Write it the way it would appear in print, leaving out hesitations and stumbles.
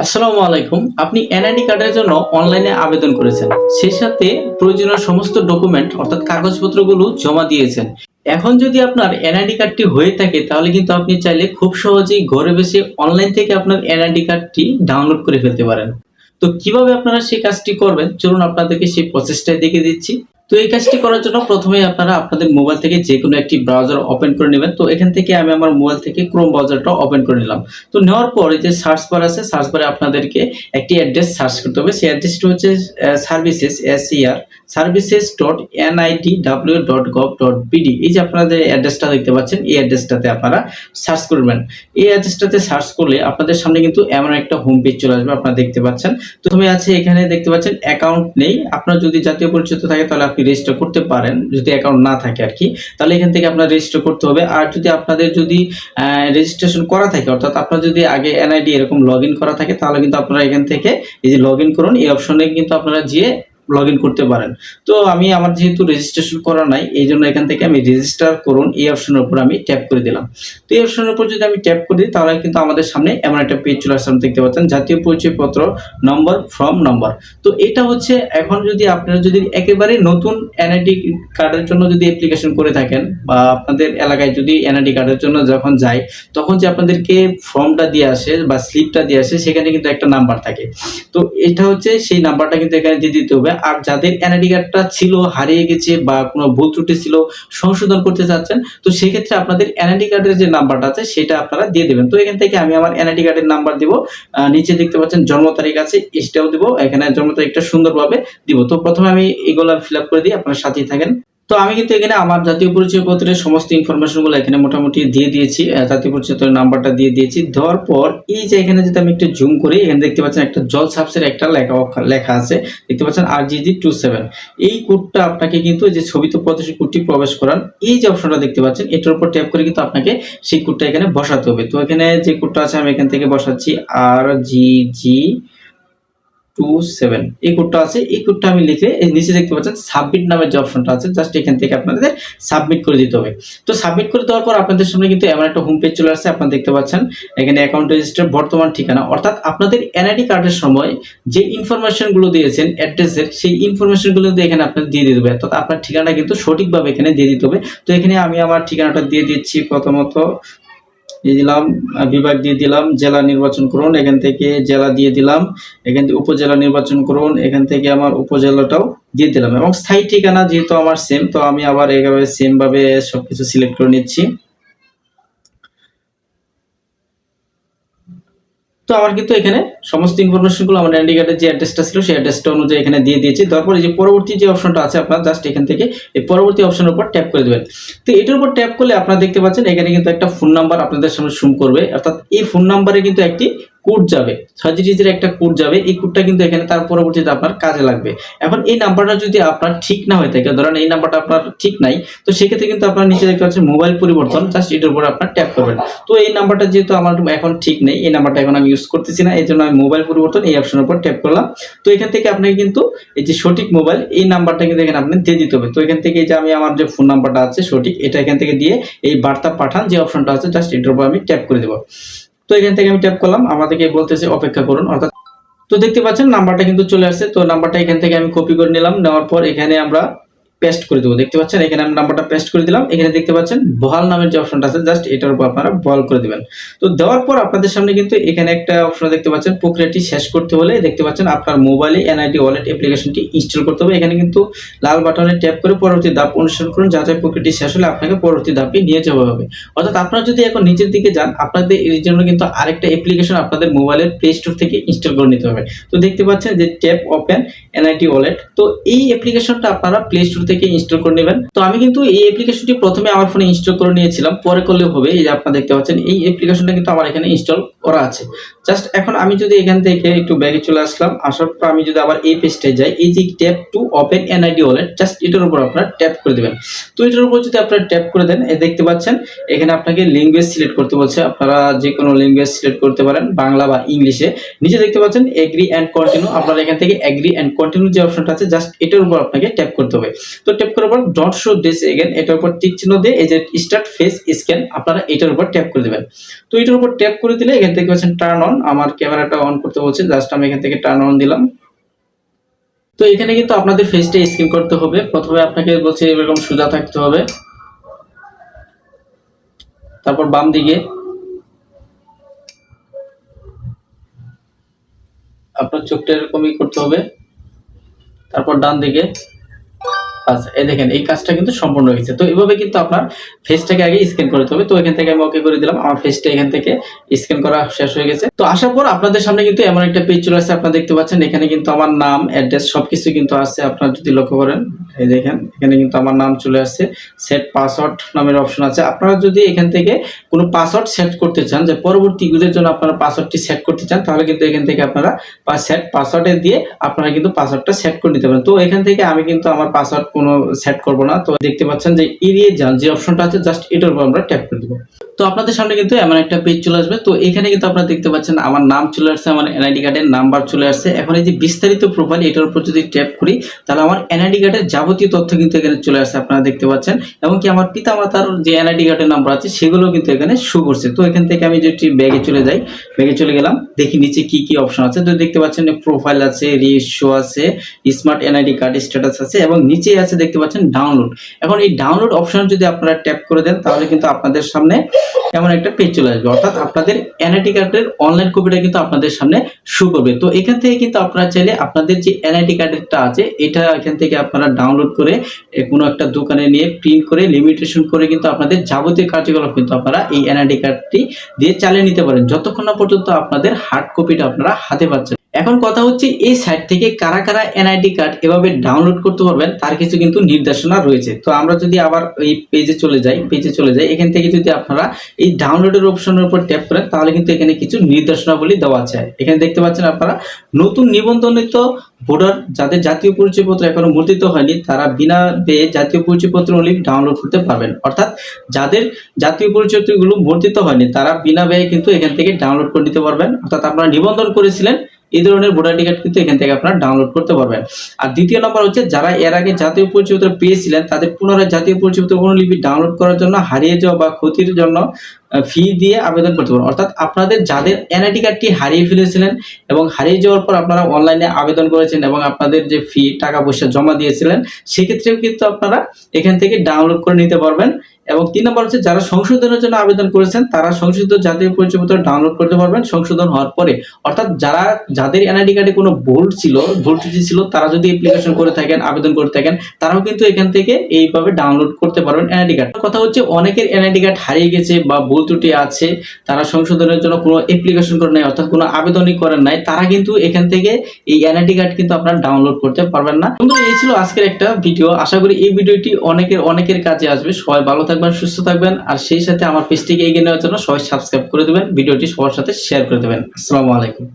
আসসালামু আলাইকুম। আপনি এনআইডি কার্ডের জন্য অনলাইনে আবেদন করেছেন। সেই সাথে প্রয়োজনীয় সমস্ত ডকুমেন্ট অর্থাৎ কাগজপত্রগুলো জমা দিয়েছেন। এখন যদি আপনার এনআইডি কার্ডটি হয়ে থাকে তাহলে কিন্তু আপনি চাইলে খুব সহজেই ঘরে বসে অনলাইন থেকে আপনার এনআইডি কার্ডটি ডাউনলোড করে ফেলতে পারেন। তো কিভাবে আপনারা সেই কাজটি করবেন চলুন আপনাদেরকে সেই প্রসেসটাই দেখিয়ে দিচ্ছি। তো এই কাজটি করার জন্য প্রথমেই আপনারা আপনাদের মোবাইল থেকে যেকোনো একটি ব্রাউজার ওপেন করে নেবেন। তো এখান থেকে আমি আমার মোবাইল থেকে ক্রোম ব্রাউজারটা ওপেন করে নিলাম। তো নেওয়ার পর এই যে সার্চ বার আছে, সার্চ বারে আপনাদেরকে একটি অ্যাড্রেস সার্চ করতে হবে। সেই অ্যাড্রেসটি হচ্ছে সার্ভিসেস services.nidw.gov.bd। এই যে আপনারা যে অ্যাড্রেসটা দেখতে পাচ্ছেন এই অ্যাড্রেসটাতে আপনারা সার্চ করবেন। এই অ্যাড্রেসটাতে সার্চ করলে আপনাদের সামনে কিন্তু এমন একটা হোম পেজ চলে আসবে, আপনারা দেখতে পাচ্ছেন। প্রথমে আছে এখানে দেখতে পাচ্ছেন অ্যাকাউন্ট নেই। আপনার যদি জাতীয় পরিচয় থাকে তাহলে আপনি রেজিস্টার করতে পারেন, যদি অ্যাকাউন্ট না থাকে আর কি, তাহলে এখান থেকে আপনার রেজিস্টার করতে হবে। আর যদি আপনাদের যদি রেজিস্ট্রেশন করা থাকে অর্থাৎ আপনার যদি আগে এনআইডি এরকম লগ ইন করা থাকে তাহলে কিন্তু আপনারা এখান থেকে এই যে লগ ইন করুন এই অপশনে কিন্তু আপনারা যেয়ে লগ ইন করতে পারেন। তো আমি আমার যেহেতু রেজিস্ট্রেশন করা নাই এই জন্য এখান থেকে আমি রেজিস্টার করুন এই অপশনের উপর আমি ট্যাপ করে দিলাম। তো এই অপশনের উপর যদি আমি ট্যাপ করে দিই তাহলে কিন্তু আমাদের সামনে এমন একটা পেজ চলে আসছে, দেখতে পাচ্ছেন জাতীয় পরিচয়পত্র নম্বর ফর্ম নম্বর। তো এটা হচ্ছে এখন যদি আপনারা যদি একেবারে নতুন এনআইডি কার্ডের জন্য যদি অ্যাপ্লিকেশন করে থাকেন বা আপনাদের এলাকায় যদি এনআইডি কার্ডের জন্য যখন যায় তখন যে আপনাদেরকে ফর্মটা দিয়ে আসে বা স্লিপটা দিয়ে আসে সেখানে কিন্তু একটা নাম্বার থাকে। তো এটা হচ্ছে সেই নাম্বারটা কিন্তু এখানে দিয়ে দিতে হবে। আর যাদের এনআইডি কার্ডটা ছিল হারিয়ে গেছে বা কোনো ভুল ত্রুটি ছিল সংশোধন করতে চাচ্ছেন তো সেক্ষেত্রে আপনাদের এনআইডি কার্ডের যে নাম্বারটা আছে সেটা আপনারা দিয়ে দেবেন। তো এখান থেকে আমি আমার এনআইডি কার্ডের নাম্বার দিব, নিচে দেখতে পাচ্ছেন জন্ম তারিখ আছে এটাও দিব, এখানে জন্ম তারিখটা সুন্দরভাবে দিব। তো প্রথমে আমি এগুলা ফিল আপ করে দিই, আপনারা সাথেই থাকেন। তো আমি কিন্তু এখানে আমার জাতীয় পরিচয়পত্রের সমস্ত ইনফরমেশনগুলো এখানে মোটামুটি দিয়ে দিয়েছি, জাতীয় পরিচয়পত্রের নাম্বারটা দিয়ে দিয়েছি। দেওয়ার পর এই যে এখানে যদি আমি একটু জুম করি এখানে দেখতে পাচ্ছেন একটা জল সাবসের একটা লেখা আছে, দেখতে পাচ্ছেন RGG27। এই কোডটা আপনাকে কিন্তু যে ছবিতে প্রদর্শিত কোডটি প্রবেশ করান এই যে অপশনটা দেখতে পাচ্ছেন এটার উপর ট্যাপ করে কিন্তু আপনাকে সেই কোডটা এখানে বসাতে হবে। তো এখানে যে কোডটা আছে আমি এখান থেকে বসাচ্ছি RGG27। এই কোডটা আছে, এই কোডটা আমি লিখে এই নিচে দেখতে পাচ্ছেন সাবমিট নামের যে অপশনটা আছে জাস্ট এখান থেকে আপনাদের সাবমিট করে দিতে হবে। তো সাবমিট করে দেওয়ার পর আপনাদের সামনে কিন্তু এমন একটা হোম পেজ চলে আসছে, আপনারা দেখতে পাচ্ছেন এখানে অ্যাকাউন্ট রেজিস্টার বর্তমান ঠিকানা অর্থাৎ আপনাদের এনআইডি কার্ডের সময় যে ইনফরমেশন গুলো দিয়েছেন অ্যাড্রেসের সেই ইনফরমেশন গুলো এখানে আপনাদের দিয়ে দিতে হবে, অর্থাৎ আপনার ঠিকানা কিন্তু সঠিকভাবে এখানে দিয়ে দিতে হবে। তো এখানে আমি আমার ঠিকানাটা দিয়ে দিচ্ছি, প্রথমত দিয়ে দিলাম, বিভাগ দিয়ে দিলাম, জেলা নির্বাচন করুন, এখান থেকে জেলা দিয়ে দিলাম, এখান থেকে উপজেলা নির্বাচন করুন, এখান থেকে আমার উপজেলাটাও দিয়ে দিলাম এবং স্থায়ী ঠিকানা যেহেতু আমার সেম তো আমি আবার এইভাবে সেম ভাবে সবকিছু সিলেক্ট করে নিচ্ছি। তো আমার কিন্তু এখানে সমস্ত ইনফরমেশনগুলো আমার এনআইডি কার্ডের যে অ্যাড্রেসটা ছিল সেই অ্যাড্রেসটা অনুযায়ী এখানে দিয়ে দিয়েছি। তারপর এই যে পরবর্তী যে অপশনটা আছে আপনারা জাস্ট এখান থেকে এই পরবর্তী অপশনের উপর ট্যাপ করে দেবেন। তো এটার উপর ট্যাপ করলে আপনারা দেখতে পাচ্ছেন এখানে কিন্তু একটা ফোন নাম্বার আপনাদের সামনে শুম করবে, অর্থাৎ এই ফোন নাম্বারে কিন্তু একটি কোড যাবে, 6 ডিজিটের একটা কোড যাবে। এই কোডটা কিন্তু এখানে তার পরবর্তীতে আপনার কাজে লাগবে। এখন এই নাম্বারটা যদি আপনার ঠিক না হয়ে থাকে, ধরেন এই নাম্বারটা আপনার ঠিক নাই, তো সেক্ষেত্রে কিন্তু আপনার নিচে দেখতে পাচ্ছেন মোবাইল পরিবর্তন, জাস্ট এটার উপর আপনার ট্যাপ করবেন। তো এই নাম্বারটা যেহেতু আমার এখন ঠিক নেই, এই নাম্বারটা এখন আমি ইউজ করতেছি না, এই জন্য আমি মোবাইল পরিবর্তন এই অপশনের উপর ট্যাপ করলাম। তো এখান থেকে আপনাকে কিন্তু এই যে সঠিক মোবাইল এই নাম্বারটা কিন্তু এখানে আপনি দিয়ে দিতে হবে। তো এখান থেকে এই যে আমি আমার যে ফোন নাম্বারটা আছে সঠিক এটা এখান থেকে দিয়ে এই বার্তা পাঠান যে অপশনটা আছে জাস্ট এটার উপর আমি ট্যাপ করে দেবো। তো এখান থেকে আমি ট্যাপ করলাম, আমাদেরকে বলতেছে অপেক্ষা করুন, অর্থাৎ তো দেখতে পাচ্ছেন নাম্বারটা কিন্তু চলে আসছে। তো নাম্বারটা এখান থেকে আমি কপি করে নিলাম, নেওয়ার পর এখানে আমরা পেস্ট করে দেবো। দেখতে পাচ্ছেন এখানে আমি নাম্বারটা পেস্ট করে দিলাম, এখানে দেখতে পাচ্ছেন বহাল নামের যে অপশনটা আছে জাস্ট এটার উপর আপনারা বহাল করে দিবেন। তো দেওয়ার পর আপনাদের সামনে কিন্তু এখানে একটা অপশন দেখতে পাচ্ছেন প্রক্রিয়াটি শেষ করতে হলে দেখতে পাচ্ছেন আপনার মোবাইলে এনআইডি ওয়ালেট অ্যাপ্লিকেশনটি ইনস্টল করতে হবে। এখানে কিন্তু লাল বাটনে ট্যাপ করে পরবর্তী ধাপ অনুসরণ করুন, যাতে প্রক্রিয়াটি শেষ হলে আপনাকে পরবর্তী ধাপে নিয়ে যাওয়া হবে। অর্থাৎ আপনারা যদি এখন নিচের দিকে যান আপনাদের এর জন্য কিন্তু আরেকটা অ্যাপ্লিকেশন আপনাদের মোবাইলের প্লে স্টোর থেকে ইনস্টল করে নিতে হবে। তো দেখতে পাচ্ছেন যে ট্যাপ ওপেন এনআইডি ওয়ালেট, তো এই অ্যাপ্লিকেশনটা আপনারা প্লে স্টোর থেকে ইনস্টল করে নেবেন। তো আমি কিন্তু এই অ্যাপ্লিকেশনটি প্রথমে আমার ফোনে ইনস্টল করে নিয়েছিলাম, পরে করলেও হবে। এই যে আপনারা দেখতে পাচ্ছেন এই অ্যাপ্লিকেশনটা কিন্তু আমার এখানে ইনস্টল করা আছে। জাস্ট এখন আমি যদি এখান থেকে একটু ব্যাগে চলে আসলাম, আসার পর আমি যদি আবার এই পেজটায় যাই, এই যে tap to open NID wallet just এটার উপর আপনারা ট্যাপ করে দিবেন। তো এটার উপর যদি আপনারা ট্যাপ করে দেন দেখতে পাচ্ছেন এখানে আপনাকে ল্যাঙ্গুয়েজ সিলেক্ট করতে বলছে, আপনারা যে কোনো ল্যাঙ্গুয়েজ সিলেক্ট করতে পারেন, বাংলা বা ইংলিশে। নিচে দেখতে পাচ্ছেন এগ্রি এন্ড কন্টিনিউ, আপনারা এখান থেকে এগ্রি এন্ড কন্টিনিউ যে অপশনটা আছে জাস্ট এটার উপর আপনাকে ট্যাপ করতে হবে। তো ট্যাপ করার পর ডট শো দিস এগেইন এটার উপর টিক চিহ্ন দিয়ে এই যে স্টার্ট ফেস স্ক্যান আপনারা এটার উপর ট্যাপ করে দিবেন। তো এটার উপর ট্যাপ করে দিলে এখান দেখতে পাচ্ছেন টার্ন অন, আমার ক্যামেরাটা অন করতে বলছে, জাস্ট আমি এখান থেকে টার্ন অন দিলাম। তো এখানে কিন্তু আপনাদের ফেসটা স্ক্যান করতে হবে। প্রথমে আপনাকে বলছে এরকম সোজা থাকতে হবে, তারপর বাম দিকে আপনার চোখটা এরকমই করতে হবে, তারপর ডান দিকে। আচ্ছা, এই দেখেন এই কাজটা কিন্তু সম্পূর্ণ হয়ে গেছে। তো এভাবে কিন্তু আপনার ফেসটাকে আগে স্ক্যান করতে হবে। তো এখান থেকে আমি ওকে করে দিলাম, আমার ফেসটা এখান থেকে স্ক্যান করা শেষ হয়ে গেছে। তো আসার পর আপনাদের সামনে কিন্তু এমন একটা পেজ চলে আসছে, আপনারা দেখতে পাচ্ছেন এখানে কিন্তু আমার নাম, অ্যাড্রেস সবকিছু কিন্তু আছে। আপনারা যদি লক্ষ্য করেন, এই দেখেন এখানে কিন্তু আমার নাম চলে আসছে, সেট পাসওয়ার্ড নামের অপশন আছে। আপনারা যদি এখান থেকে কোনো পাসওয়ার্ড সেট করতে চান, যে পরবর্তী ইউজের জন্য আপনারা পাসওয়ার্ডটি সেট করতে চান, তাহলে কিন্তু এখান থেকে আপনারা সেট পাসওয়ার্ডে দিয়ে আপনারা কিন্তু পাসওয়ার্ডটা সেট করে নিতে পারেন। তো এখান থেকে আমি কিন্তু আমার পাসওয়ার্ড কোনো সেট করব না। তো দেখতে পাচ্ছেন যে এড়িয়ে যান যে অপশনটা আছে, জাস্ট এটার উপর আমরা ট্যাপ করে দেব। তো আপনাদের সামনে কিন্তু এমন একটা পেজ চলে আসবে। তো এখানে কিন্তু আপনারা দেখতে পাচ্ছেন আমার নাম চলে আসছে, আমার এনআইডি কার্ডের নাম্বার চলে আসছে। এখন এই যে বিস্তারিত প্রোফাইল, এটার উপর যদি ট্যাপ করি তাহলে আমার এনআইডি কার্ডের যাবতীয় তথ্য কিন্তু এখানে চলে আসছে, আপনারা দেখতে পাচ্ছেন। এবং কি আমার পিতামাতার যে এনআইডি কার্ডের নাম্বার আছে সেগুলো কিন্তু এখানে শো করছে। তো এখান থেকে আমি যদি ব্যাগে চলে যাই, ব্যাগে চলে গেলাম, দেখি নিচে কি কি অপশন আছে। তো দেখতে পাচ্ছেন প্রোফাইল আছে, রিইস্যু আছে, স্মার্ট এনআইডি কার্ড স্ট্যাটাস আছে, এবং নিচে আছে দেখতে পাচ্ছেন ডাউনলোড। এখন এই ডাউনলোড অপশন যদি আপনারা ট্যাপ করে দেন তাহলে কিন্তু আপনাদের সামনে এমন একটা পেজ চলে আসবে, অর্থাৎ আপনাদের এনআইডি কার্ডের অনলাইন কপিটা কিন্তু আপনাদের সামনে শো করবে। তো এখান থেকে কিন্তু আপনারা চাইলে আপনাদের যে এনআইডি কার্ডেরটা আছে এটা এখান থেকে আপনারা ডাউনলোড করে কোনো একটা দোকানে নিয়ে প্রিন্ট করে লিমিটেশন করে কিন্তু আপনাদের যাবতীয় কার্যকলাপ কিন্তু আপনারা এই এনআইডি কার্ডটি দিয়ে চালিয়ে নিতে পারেন, যতক্ষণ না পর্যন্ত আপনাদের হার্ড কপিটা আপনারা হাতে পাচ্ছেন। এখন কথা হচ্ছে এই সাইট থেকে কারা কারা এনআইডি কার্ড এভাবে ডাউনলোড করতে পারবেন তার কিছু কিন্তু নির্দেশনা রয়েছে। তো আমরা যদি আবার এই পেজে চলে যাই, এখান থেকে যদি আপনারা এই ডাউনলোডের অপশনের উপর ট্যাপ করেন তাহলে কিন্তু এখানে কিছু নির্দেশনাবলী দেওয়া আছে। এখানে দেখতে পাচ্ছেন আপনারা নতুন নিবন্ধনিত ভোটার যাদের জাতীয় পরিচয়পত্র এখনো মুদ্রিত হয়নি তারা বিনা ব্যয়ে জাতীয় পরিচয়পত্র লিঙ্ক ডাউনলোড করতে পারবেন। অর্থাৎ যাদের জাতীয় পরিচয়পত্রগুলো মুদ্রিত হয়নি তারা বিনা ব্যয়ে কিন্তু এখান থেকে ডাউনলোড করে নিতে পারবেন। অর্থাৎ আপনারা নিবন্ধন করেছিলেন এই ধরনের ভোটার আইডি কার্ড কিন্তু এখান থেকে আপনারা ডাউনলোড করতে পারবেন। আর দ্বিতীয় নম্বর হচ্ছে যারা এর আগে জাতীয় পরিচয়পত্র পেয়েছিলেন তাদের পুনরায় জাতীয় পরিচয়পত্র অনুলিপি ডাউনলোড করার জন্য হারিয়ে যাওয়া বা ক্ষতির জন্য ফি দিয়ে আবেদন করতে পারবেন। অর্থাৎ আপনাদের যাদের এনআইডি কার্ডটি হারিয়ে ফেলেছিলেন এবং হারিয়ে যাওয়ার পর আপনারা অনলাইনে আবেদন করেছেন এবং আপনাদের যে ফি টাকা পয়সা জমা দিয়েছিলেন সেক্ষেত্রেও কিন্তু আপনারা এখান থেকে ডাউনলোড করে নিতে পারবেন। এবং 3 নম্বর হচ্ছে যারা সংশোধনের জন্য আবেদন করেছেন তারা সংশোধিত জাতীয় পরিচয়পত্র ডাউনলোড করতে পারবেন সংশোধন হওয়ার পরে। অর্থাৎ যাদের এনআইডি কার্ডে কোনো ভুল ত্রুটি ছিল তারা যদি অ্যাপ্লিকেশন করে থাকেন, আবেদন করে থাকেন, তারাও কিন্তু এখান থেকে এইভাবে ডাউনলোড করতে পারবেন এনআইডি কার্ড। কথা হচ্ছে অনেকের এনআইডি কার্ড হারিয়ে গেছে বা ভুল ত্রুটি আছে, তারা সংশোধনের জন্য কোনো অ্যাপ্লিকেশন করে নাই, অর্থাৎ কোনো আবেদনই করেন নাই, তারা কিন্তু এখান থেকে এই এনআইডি কার্ড কিন্তু আপনারা ডাউনলোড করতে পারবেন না। বন্ধুরা, এই ছিল আজকের একটা ভিডিও। আশা করি এই ভিডিওটি অনেকের কাজে আসবে। সবাই ভালো থাকবেন, সুস্থ থাকবেন, আর সেই সাথে আমার পেজটিকে এগিয়ে নেওয়ার জন্য সবাই সাবস্ক্রাইব করে দেবেন, ভিডিওটি সবার সাথে শেয়ার করে দেবেন। আসসালামু আলাইকুম।